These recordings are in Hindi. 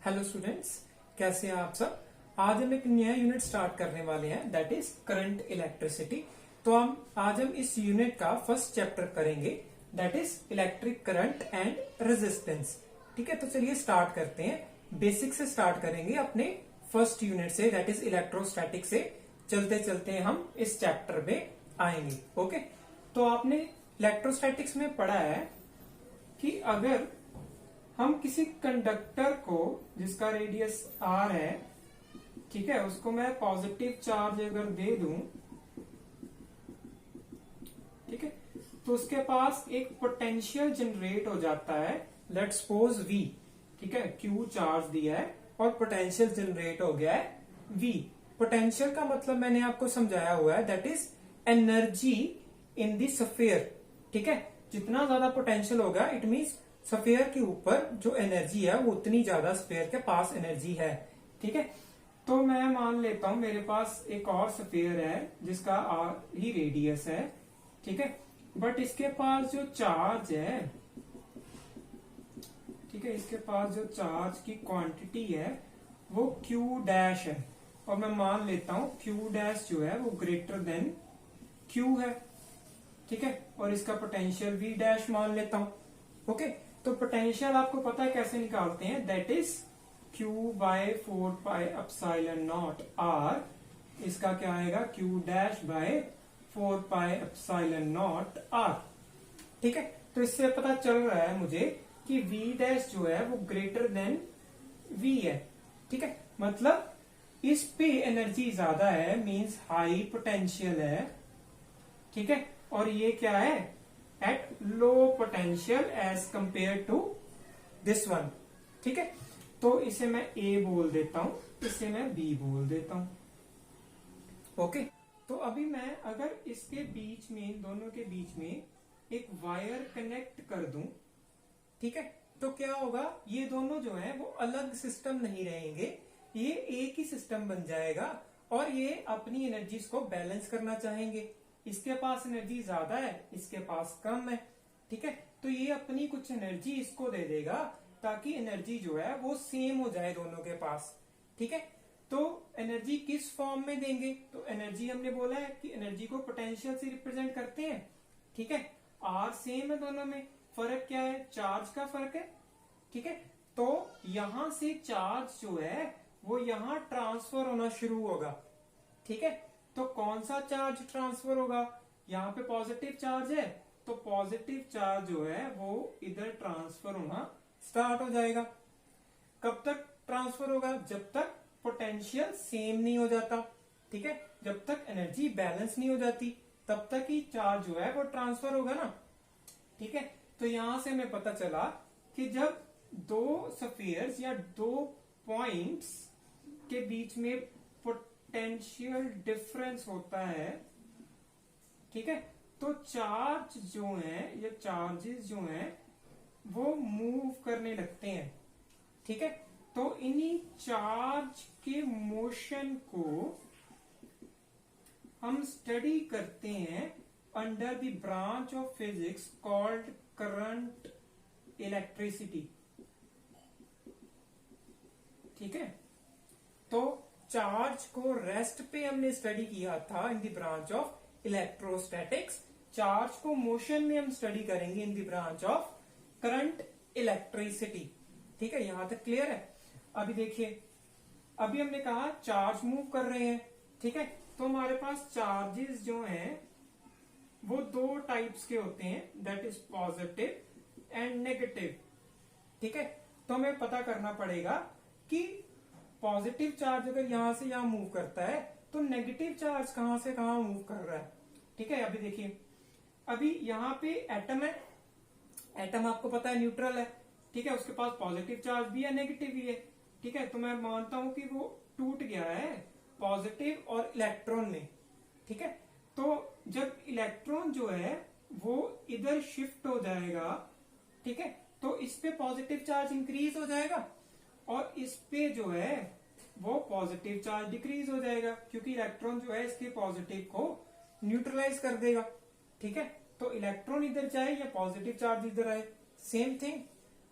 हेलो स्टूडेंट्स, कैसे हैं आप सब। आज हम एक नया यूनिट स्टार्ट करने वाले हैं, दैट इज करंट इलेक्ट्रिसिटी। तो आज हम इस यूनिट का फर्स्ट चैप्टर करेंगे, that is electric current and resistance. ठीक है, तो चलिए स्टार्ट करते हैं। बेसिक से स्टार्ट करेंगे अपने फर्स्ट यूनिट से, दैट इज इलेक्ट्रोस्टैटिक से। चलते चलते हम इस चैप्टर में आएंगे। ओके, तो आपने इलेक्ट्रोस्टैटिक्स में पढ़ा है कि अगर हम किसी कंडक्टर को जिसका रेडियस r है, ठीक है, उसको मैं पॉजिटिव चार्ज अगर दे दूं, ठीक है, तो उसके पास एक पोटेंशियल जनरेट हो जाता है। लेट्स सपोज v, ठीक है, q चार्ज दिया है और पोटेंशियल जनरेट हो गया है v। पोटेंशियल का मतलब मैंने आपको समझाया हुआ है, that is energy in the sphere. ठीक है, जितना ज्यादा पोटेंशियल होगा इट मीन्स स्फीयर के ऊपर जो एनर्जी है वो उतनी ज्यादा स्फीयर के पास एनर्जी है। ठीक है, तो मैं मान लेता हूं मेरे पास एक और स्फीयर है जिसका r ही रेडियस है। ठीक है, बट इसके पास जो चार्ज है, ठीक है, इसके पास जो चार्ज की क्वांटिटी है वो q डैश है, और मैं मान लेता हूं q डैश जो है वो ग्रेटर देन q है। ठीक है, और इसका पोटेंशियल v डैश मान लेता हूं। ओके, तो पोटेंशियल आपको पता है कैसे निकालते हैं, that is q by 4 pi epsilon naught r। इसका क्या आएगा, q dash by 4 pi epsilon naught r। ठीक है, तो इससे पता चल रहा है मुझे कि v डैश जो है वो ग्रेटर देन v है। ठीक है, मतलब इस पे एनर्जी ज्यादा है, मींस हाई पोटेंशियल है। ठीक है, और ये क्या है, at low potential as compared to this one. ठीक है, तो इसे मैं A बोल देता हूं, इसे मैं B बोल देता हूं। ओके, तो अभी मैं अगर इसके बीच में, इन दोनों के बीच में एक वायर कनेक्ट कर दूं, ठीक है, तो क्या होगा, ये दोनों जो है वो अलग सिस्टम नहीं रहेंगे, ये एक ही सिस्टम बन जाएगा और ये अपनी एनर्जीज को बैलेंस करना चाहेंगे। इसके पास एनर्जी ज्यादा है, इसके पास कम है। ठीक है, तो ये अपनी कुछ एनर्जी इसको दे देगा ताकि एनर्जी जो है वो सेम हो जाए दोनों के पास। ठीक है, तो एनर्जी किस फॉर्म में देंगे, तो एनर्जी हमने बोला है कि एनर्जी को पोटेंशियल से रिप्रेजेंट करते हैं। ठीक है, आर सेम है दोनों में, फर्क क्या है, चार्ज का फर्क है। ठीक है, तो यहां से चार्ज जो है वो यहां ट्रांसफर होना शुरू होगा। ठीक है, तो कौन सा चार्ज ट्रांसफर होगा, यहाँ पे पॉजिटिव चार्ज है, तो पॉजिटिव चार्ज जो है वो इधर ट्रांसफर होना स्टार्ट हो जाएगा। कब तक ट्रांसफर होगा, जब तक पोटेंशियल सेम नहीं हो जाता। ठीक है, जब तक एनर्जी बैलेंस नहीं हो जाती तब तक ही चार्ज जो है वो ट्रांसफर होगा ना। ठीक है, तो यहां से हमें पता चला कि जब दो स्फीयर्स या दो पॉइंट्स के बीच में पोटेंशियल डिफरेंस होता है, ठीक है, तो चार्ज जो है या चार्जेस जो हैं वो मूव करने लगते हैं। ठीक है, तो इन्हीं चार्ज के मोशन को हम स्टडी करते हैं under the branch of physics called current electricity. ठीक है, तो चार्ज को रेस्ट पे हमने स्टडी किया था in the branch of electrostatics, charge को मोशन में हम स्टडी करेंगे in the branch of current electricity. ठीक है, यहां तक क्लियर है। अभी देखिए, अभी हमने कहा चार्ज मूव कर रहे हैं। ठीक है, तो हमारे पास चार्जेस जो हैं वो दो टाइप्स के होते हैं, that is positive and negative. ठीक है, तो हमें पता करना पड़ेगा कि पॉजिटिव चार्ज अगर यहां से यहां मूव करता है तो नेगेटिव चार्ज कहां से कहां मूव कर रहा है। ठीक है, अभी देखिए, अभी यहां पे एटम है, एटम आपको पता है न्यूट्रल है। ठीक है, उसके पास पॉजिटिव चार्ज भी है, नेगेटिव भी है। ठीक है, तो मैं मानता हूं कि वो टूट गया है पॉजिटिव और इलेक्ट्रॉन में। ठीक है, तो जब इलेक्ट्रॉन जो है वो इधर शिफ्ट हो जाएगा, ठीक है, तो इस पे पॉजिटिव चार्ज इंक्रीज हो जाएगा और इस पे जो है वो पॉजिटिव चार्ज डिक्रीज हो जाएगा, क्योंकि इलेक्ट्रॉन जो है इसके पॉजिटिव को न्यूट्रलाइज कर देगा। ठीक है, तो इलेक्ट्रॉन इधर जाए या पॉजिटिव चार्ज इधर आए, सेम थिंग।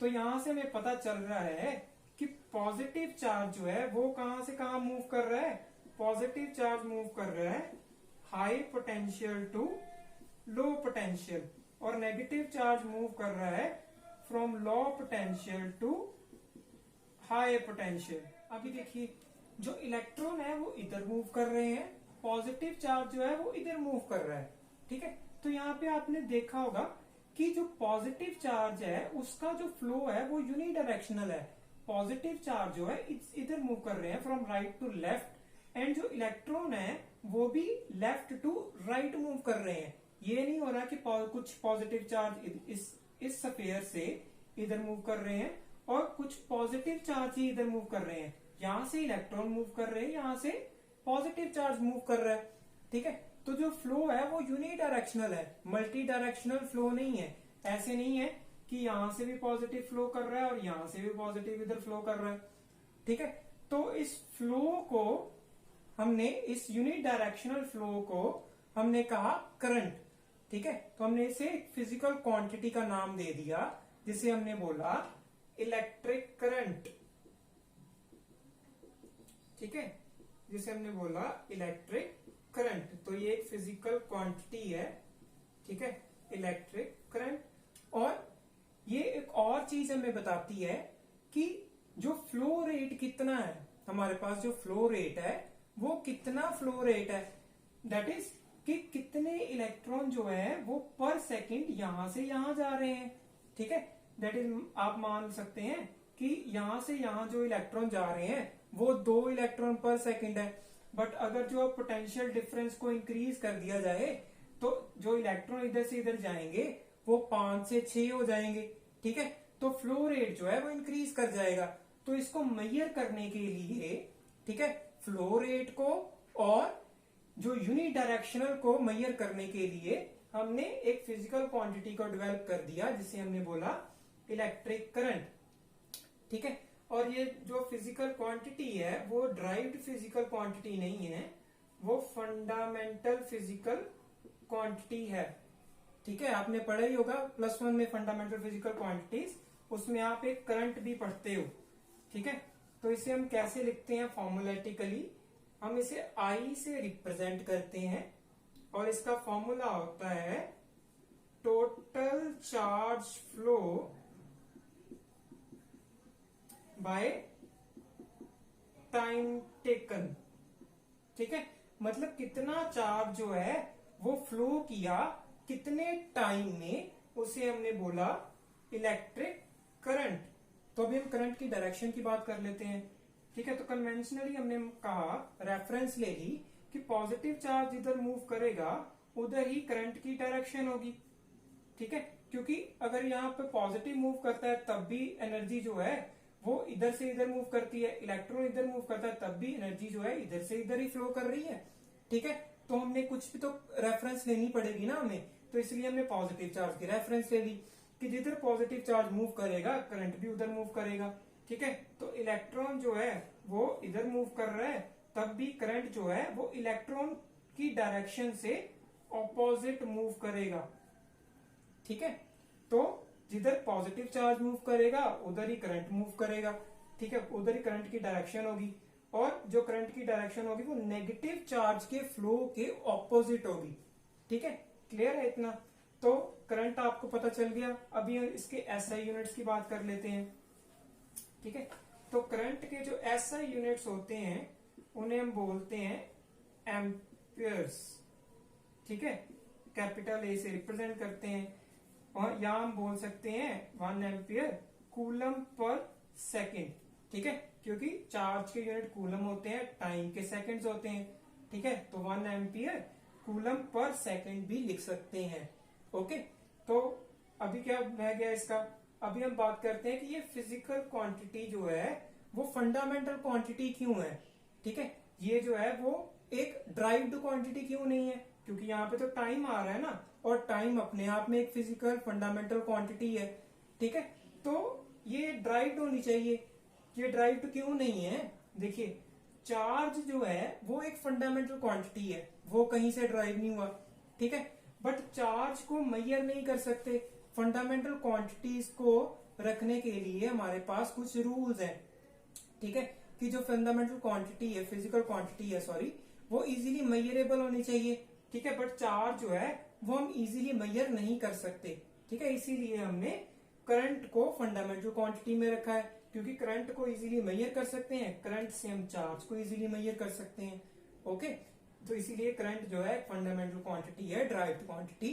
तो यहां से हमें पता चल रहा है कि पॉजिटिव चार्ज जो है वो कहां से कहां मूव कर रहा है? पॉजिटिव चार्ज मूव कर रहा है high potential to low potential, और नेगेटिव चार्ज मूव कर रहा है from low potential to high potential. अभी देखिए जो इलेक्ट्रॉन है वो इधर मूव कर रहे हैं, पॉजिटिव चार्ज जो है वो इधर मूव कर रहा है। ठीक है, तो यहाँ पे आपने देखा होगा कि जो पॉजिटिव चार्ज है उसका जो फ्लो है वो यूनिडायरेक्शनल है। पॉजिटिव चार्ज जो है इधर मूव कर रहे हैं from right to left, and जो इलेक्ट्रॉन है वो भी लेफ्ट टू राइट मूव कर रहे हैं। ये नहीं हो रहा कि कुछ पॉजिटिव चार्ज इस स्फीयर से इधर मूव कर रहे हैं और कुछ पॉजिटिव चार्ज ही इधर मूव कर रहे हैं। यहां से इलेक्ट्रॉन मूव कर रहे हैं, यहां से पॉजिटिव चार्ज मूव कर रहा है। ठीक है, तो जो फ्लो है वो यूनिडायरेक्शनल है, मल्टी डायरेक्शनल फ्लो नहीं है। ऐसे नहीं है कि यहां से भी पॉजिटिव फ्लो कर रहा है और यहां से भी पॉजिटिव इधर फ्लो कर रहा है। ठीक है, तो इस फ्लो को हमने, इस यूनिडायरेक्शनल फ्लो को हमने कहा करंट। ठीक है, तो हमने इसे एक फिजिकल क्वांटिटी का नाम दे दिया जिसे हमने बोला इलेक्ट्रिक करंट। ठीक है, जिसे हमने बोला इलेक्ट्रिक करंट। तो ये एक फिजिकल क्वांटिटी है। ठीक है, इलेक्ट्रिक करंट। और ये एक और चीज हमें बताती है कि जो फ्लो रेट कितना है, हमारे पास जो फ्लो रेट है वो कितना फ्लो रेट है, दैट इज कि कितने इलेक्ट्रॉन जो है वो पर सेकंड यहां से यहां जा रहे हैं। ठीक है, दैट इज आप मान सकते हैं कि यहां से यहां जो इलेक्ट्रॉन जा रहे हैं वो 2 इलेक्ट्रॉन पर सेकंड है। बट अगर जो पोटेंशियल डिफरेंस को इंक्रीज कर दिया जाए तो जो इलेक्ट्रॉन इधर से इधर जाएंगे वो 5 से 6 हो जाएंगे। ठीक है, तो फ्लो रेट जो है वो इंक्रीज कर जाएगा। तो इसको मेजर करने के लिए, ठीक है, फ्लो रेट को और जो यूनिडायरेक्शनल को मेजर करने के लिए हमने एक फिजिकल क्वांटिटी को डेवलप कर दिया जिसे हमने बोला इलेक्ट्रिक करंट। ठीक है, और ये जो फिजिकल क्वांटिटी है वो ड्राइव्ड फिजिकल क्वांटिटी नहीं है, वो फंडामेंटल फिजिकल क्वांटिटी है। ठीक है, आपने पढ़ा ही होगा +1 में फंडामेंटल फिजिकल क्वांटिटीज, उसमें आप एक करंट भी पढ़ते हो। ठीक है, तो इसे हम कैसे लिखते हैं फॉर्मुलेटिकली, हम इसे I से रिप्रेजेंट करते हैं और इसका फॉर्मूला होता है total charge flow by time taken. ठीक है, मतलब कितना चार्ज जो है वो फ्लो किया कितने टाइम में, उसे हमने बोला इलेक्ट्रिक करंट। तो अभी हम करंट की डायरेक्शन की बात कर लेते हैं। ठीक है, तो कन्वेंशनली हमने कहा, रेफरेंस ले ली कि पॉजिटिव चार्ज इधर मूव करेगा उधर ही करंट की डायरेक्शन होगी। ठीक है, क्योंकि अगर यहाँ पे पॉजिटिव मूव करता है तब भी एनर्जी जो है वो इधर से इधर मूव करती है, इलेक्ट्रॉन इधर मूव करता है तब भी एनर्जी जो है इधर से इधर ही फ्लो कर रही है। ठीक है, तो हमने कुछ भी तो रेफरेंस लेनी पड़ेगी ना हमें, तो इसलिए हमने पॉजिटिव चार्ज की रेफरेंस ले ली कि जिधर पॉजिटिव चार्ज मूव करेगा करंट भी उधर मूव करेगा। ठीक है, तो इलेक्ट्रॉन जो है वो इधर मूव कर रहा है तब भी करंट जो है वो इलेक्ट्रॉन की डायरेक्शन से ऑपोजिट मूव करेगा। ठीक है, तो जिधर पॉजिटिव चार्ज मूव करेगा उधर ही करंट मूव करेगा। ठीक है, उधर ही करंट की डायरेक्शन होगी, और जो करंट की डायरेक्शन होगी वो नेगेटिव चार्ज के फ्लो के ऑपोजिट होगी। ठीक है, क्लियर है इतना? तो करंट आपको पता चल गया। अभी इसके SI यूनिट्स की बात कर लेते हैं। ठीक है, तो करंट के जो SI यूनिट्स होते हैं उन्हें हम बोलते हैं एम्पियर्स। ठीक है, कैपिटल A से रिप्रेजेंट करते हैं, और यहां हम बोल सकते हैं 1 एम्पियर कूलम पर सेकेंड। ठीक है, क्योंकि चार्ज के यूनिट कूलम होते हैं, टाइम के सेकंड्स होते हैं। ठीक है, तो 1 एम्पियर कूलम पर सेकेंड भी लिख सकते हैं। ओके, तो अभी क्या रह गया इसका? अभी हम बात करते हैं कि ये फिजिकल क्वांटिटी जो है वो फंडामेंटल क्वांटिटी क्यों है। ठीक है, ये जो है वो एक ड्राइव्ड क्वांटिटी क्यों नहीं है, क्योंकि यहाँ पे तो टाइम आ रहा है ना, और टाइम अपने आप में एक फिजिकल फंडामेंटल क्वांटिटी है। ठीक है, तो ये ड्राइव्ड होनी चाहिए। ये ड्राइव्ड क्यों नहीं है? देखिए, चार्ज जो है वो एक फंडामेंटल क्वांटिटी है, वो कहीं से ड्राइव नहीं हुआ। ठीक है, बट चार्ज को मेजर नहीं कर सकते। फंडामेंटल क्वांटिटीज को रखने के लिए हमारे पास कुछ रूल्स हैं। ठीक है, कि जो फंडामेंटल क्वांटिटी है, फिजिकल क्वांटिटी है सॉरी, वो इजीली मेजरेबल होनी चाहिए। ठीक है, बट चार्ज जो है वो हम इजीली मेजर नहीं कर सकते। ठीक है, इसीलिए हमने करंट को फंडामेंटल क्वांटिटी में रखा है, क्योंकि करंट को इजीली मेजर कर सकते हैं, करंट से हम चार्ज को इजीली मेजर कर सकते हैं। ओके, तो इसीलिए करंट जो है फंडामेंटल क्वांटिटी है, ड्राइव्ड क्वांटिटी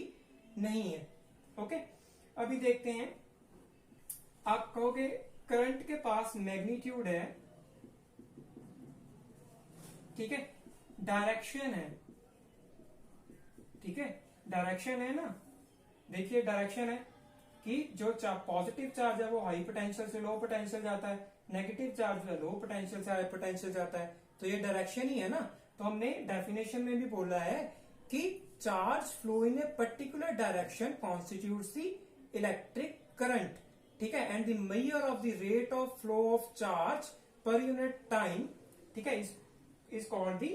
नहीं है। ओके, अभी देखते हैं, आप कहोगे करंट के पास मैग्नीट्यूड है, ठीक है, डायरेक्शन है, ठीक है, डायरेक्शन है ना, देखिए डायरेक्शन है कि जो पॉजिटिव चार्ज है वो हाई पोटेंशियल से लो पोटेंशियल जाता है, नेगेटिव चार्ज है लो पोटेंशियल से हाई पोटेंशियल जाता है, तो ये डायरेक्शन ही है ना। तो हमने डेफिनेशन में भी बोला है कि charge flow in a particular direction constitutes the electric current. ठीक है, and the measure of the rate of flow of charge per unit time, ठीक है, इज कॉल्ड द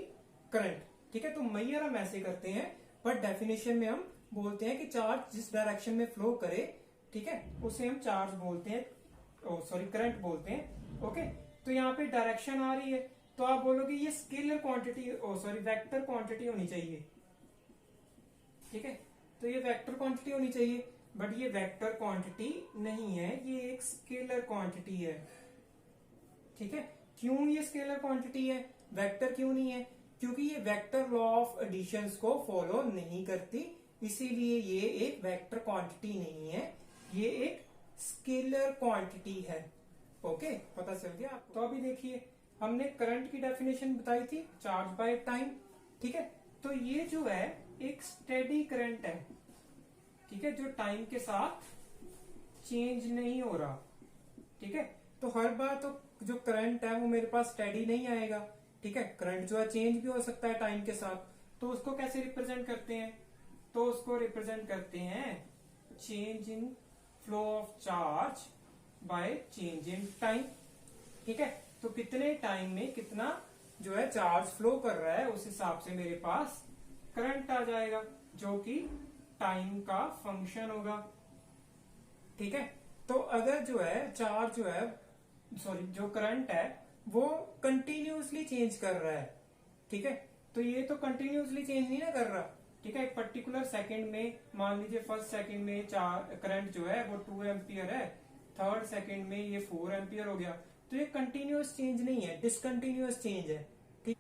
करंट। ठीक है, तो मेजर हम ऐसे करते हैं, पर डेफिनेशन में हम बोलते हैं कि चार्ज जिस डायरेक्शन में फ्लो करे, ठीक है, उसे हम चार्ज बोलते हैं, सॉरी करंट बोलते हैं। ओके, तो यहाँ पे डायरेक्शन आ रही है, तो आप बोलोगे ये scalar quantity, sorry vector quantity होनी चाहिए। ठीक है, तो ये वेक्टर क्वांटिटी होनी चाहिए, बट ये वेक्टर क्वांटिटी नहीं है, ये एक स्केलर क्वांटिटी है। ठीक है, क्यों ये स्केलर क्वांटिटी है, वेक्टर क्यों नहीं है? क्योंकि ये वेक्टर लॉ ऑफ एडिशंस को फॉलो नहीं करती, इसीलिए ये एक वेक्टर क्वांटिटी नहीं है, ये एक स्केलर क्वांटिटी है। ओके, पता चल गया आपको? तो अभी देखिए, हमने करंट की डेफिनेशन बताई थी, चार्ज बाय टाइम। ठीक है, तो ये जो है एक स्टेडी करंट है, ठीक है, जो टाइम के साथ चेंज नहीं हो रहा। ठीक है, तो हर बार तो जो करंट है वो मेरे पास स्टेडी नहीं आएगा। ठीक है, करंट जो है चेंज भी हो सकता है टाइम के साथ, तो उसको कैसे रिप्रेजेंट करते हैं? तो उसको रिप्रेजेंट करते हैं change in flow of charge by change in time. ठीक है, तो कितने टाइम में कितना जो है चार्ज फ्लो कर रहा है, उस हिसाब से मेरे पास करंट आ जाएगा, जो कि टाइम का फंक्शन होगा। ठीक है, तो अगर जो है चार्ज जो है, सॉरी जो करंट है वो कंटिन्यूसली चेंज कर रहा है, ठीक है, तो ये तो कंटिन्यूसली चेंज नहीं ना कर रहा। ठीक है, एक पर्टिकुलर सेकंड में, मान लीजिए फर्स्ट सेकंड में करंट जो है वो 2 एम्पियर है, थर्ड सेकंड में ये 4 एम्पियर हो गया, तो ये कंटिन्यूस चेंज नहीं है, डिसकंटिन्यूअस चेंज है। ठीक,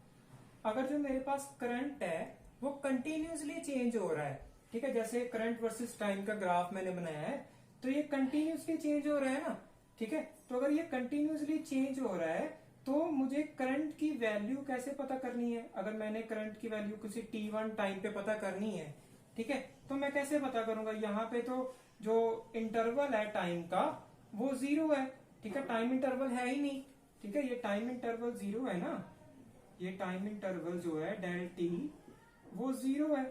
अगर जो मेरे पास करंट है वो कंटिन्यूसली चेंज हो रहा है, ठीक है, जैसे करंट वर्सेस टाइम का ग्राफ मैंने बनाया है, तो ये कंटिन्यूसली चेंज हो रहा है ना। ठीक है, तो अगर ये कंटिन्यूसली चेंज हो रहा है, तो मुझे करंट की वैल्यू कैसे पता करनी है? अगर मैंने करंट की वैल्यू किसी t1 टाइम पे पता करनी है, ठीक है, तो मैं कैसे पता करूंगा? यहाँ पे तो जो इंटरवल है टाइम का वो 0 है। ठीक है, टाइम इंटरवल है ही नहीं। ठीक है, ये टाइम इंटरवल 0 है ना, ये टाइम इंटरवल जो है डेल टी वो 0 है।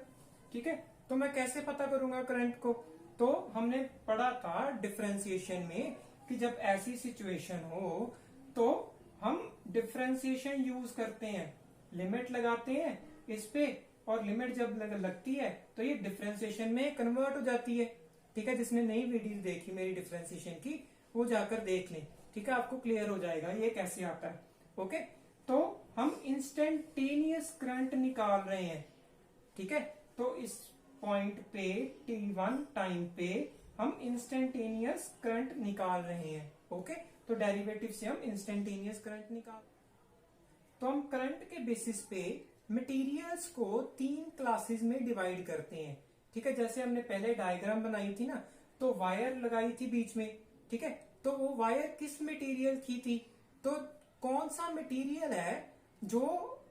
ठीक है, तो मैं कैसे पता करूंगा करंट को? तो हमने पढ़ा था डिफरेंशिएशन में कि जब ऐसी सिचुएशन हो तो हम डिफरेंशिएशन यूज करते हैं, लिमिट लगाते हैं इस पे, और लिमिट जब लगती है तो ये डिफरेंशिएशन में कन्वर्ट हो जाती है। ठीक है, जिसने नई वीडियो देखी मेरी डिफरेंशिएशन की वो जाकर देख लें। ठीक है, आपको क्लियर हो जाएगा ये कैसे आता है। ओके, तो हम इंस्टेंटेनियस करंट निकाल रहे हैं। ठीक है, तो इस पॉइंट पे t1 टाइम पे हम इंस्टेंटेनियस करंट निकाल रहे हैं। ओके, तो डेरिवेटिव से हम इंस्टेंटेनियस करंट निकाल, तो हम करंट के बेसिस पे मटेरियल्स को 3 क्लासेस में डिवाइड करते हैं। ठीक है, जैसे हमने पहले डायग्राम बनाई थी ना, तो वायर लगाई थी बीच में। ठीक है, तो वो वायर किस मटेरियल की थी? तो कौन सा मटेरियल है जो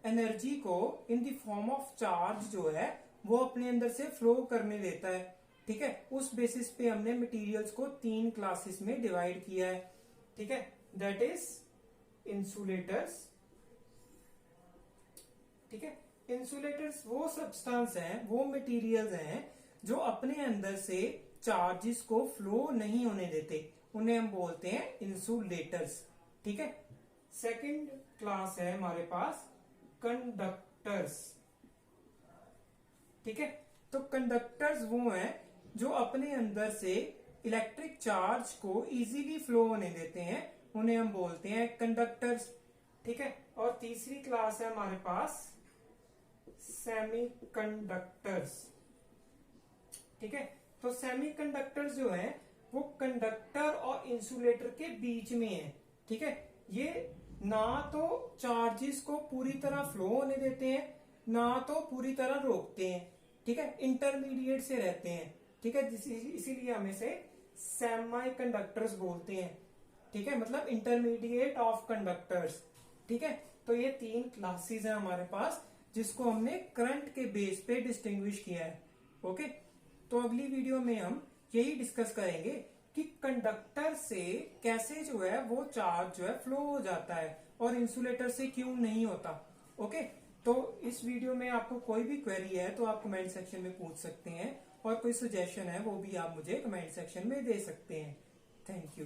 एनर्जी को in the form of charge जो है वो अपने अंदर से फ्लो करने देता है। ठीक है, उस बेसिस पे हमने मटेरियल्स को 3 क्लासेस में डिवाइड किया है। ठीक है, दैट इज इंसुलेटर्स। ठीक है, इंसुलेटर्स वो सब्सटेंस हैं, वो मटेरियल्स हैं जो अपने अंदर से चार्जेस को फ्लो नहीं होने देते, उन्हें हम बोलते हैं इंसुलेटर्स। ठीक है, सेकंड क्लास है हमारे पास कंडक्टर्स। ठीक है, तो कंडक्टर्स वो हैं जो अपने अंदर से इलेक्ट्रिक चार्ज को इजीली फ्लो होने देते हैं, उन्हें हम बोलते हैं कंडक्टर्स। ठीक है, और तीसरी क्लास है हमारे पास सेमीकंडक्टर्स। ठीक है, तो सेमीकंडक्टर्स जो है वो कंडक्टर और इंसुलेटर के बीच में है। ठीक है, ये ना तो चार्जेस को पूरी तरह फ्लो होने देते हैं, ना तो पूरी तरह रोकते हैं। ठीक है, इंटरमीडिएट से रहते हैं। ठीक है, इसीलिए हम इसे सेमीकंडक्टर्स बोलते हैं। ठीक है, मतलब इंटरमीडिएट ऑफ कंडक्टर्स। ठीक है, तो ये 3 क्लासेस है हमारे पास जिसको हमने करंट के बेस पे डिस्टिंग्विश किया है। ओके, तो अगली वीडियो में हम यही डिस्कस करेंगे कि कंडक्टर से कैसे जो है वो चार्ज जो है फ्लो हो जाता है और इंसुलेटर से क्यों नहीं होता। ओके, तो इस वीडियो में आपको कोई भी क्वेरी है तो आप कमेंट सेक्शन में पूछ सकते हैं, और कोई सजेशन है वो भी आप मुझे कमेंट सेक्शन में दे सकते हैं। Thank you.